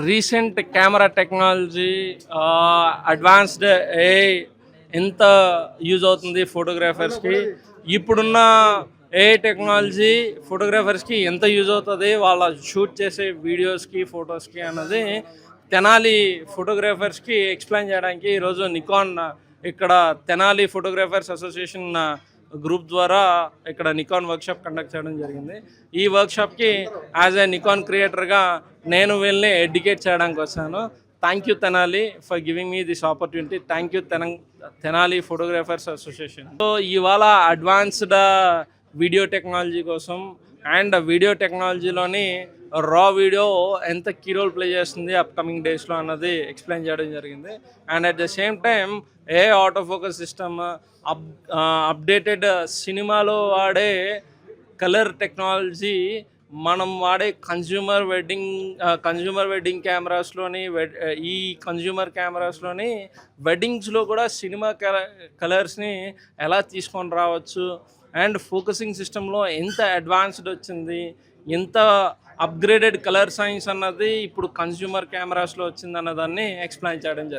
Recent camera technology, advanced AI ఎంత use అవుతుంది ఫోటోగ్రాఫర్స్కి, ఇప్పుడున్న ఏఐ టెక్నాలజీ ఫోటోగ్రాఫర్స్కి ఎంత యూజ్ అవుతుంది వాళ్ళ షూట్ చేసే వీడియోస్కి ఫొటోస్కి అన్నది తెనాలి ఫోటోగ్రాఫర్స్కి ఎక్స్ప్లెయిన్ చేయడానికి ఈరోజు నికాన్ ఇక్కడ తెనాలి ఫోటోగ్రాఫర్స్ అసోసియేషన్ గ్రూప్ ద్వారా ఇక్కడ నికాన్ వర్క్షాప్ కండక్ట్ చేయడం జరిగింది. ఈ వర్క్షాప్కి యాజ్ ఏ నికాన్ క్రియేటర్గా నేను వీళ్ళని ఎడ్యుకేట్ చేయడానికి వచ్చాను. Thank you Tenali for giving me this opportunity. Thank you Tenali photographers association. So ఇవాళ అడ్వాన్స్డ్ వీడియో టెక్నాలజీ కోసం అండ్ వీడియో టెక్నాలజీలోని రా వీడియో ఎంత కీ రోల్ ప్లే చేస్తుంది అప్కమింగ్ డేస్లో అన్నది ఎక్స్ప్లెయిన్ చేయడం జరిగింది. And at the same time A auto focus system, updated సినిమాలో వాడే కలర్ టెక్నాలజీ, మనం వాడే కన్జ్యూమర్ వెడ్డింగ్ కెమెరాస్లోని ఈ కన్జ్యూమర్ కెమెరాస్లోని వెడ్డింగ్స్లో కూడా సినిమా కలర్స్ని ఎలా తీసుకొని రావచ్చు అండ్ ఫోకసింగ్ సిస్టంలో ఎంత అడ్వాన్స్డ్ వచ్చింది, ఎంత అప్గ్రేడెడ్ కలర్ సైన్స్ అన్నది ఇప్పుడు కన్జ్యూమర్ కెమెరాస్లో వచ్చింది అన్నదాన్ని ఎక్స్ప్లెయిన్ చేయడం జరిగింది.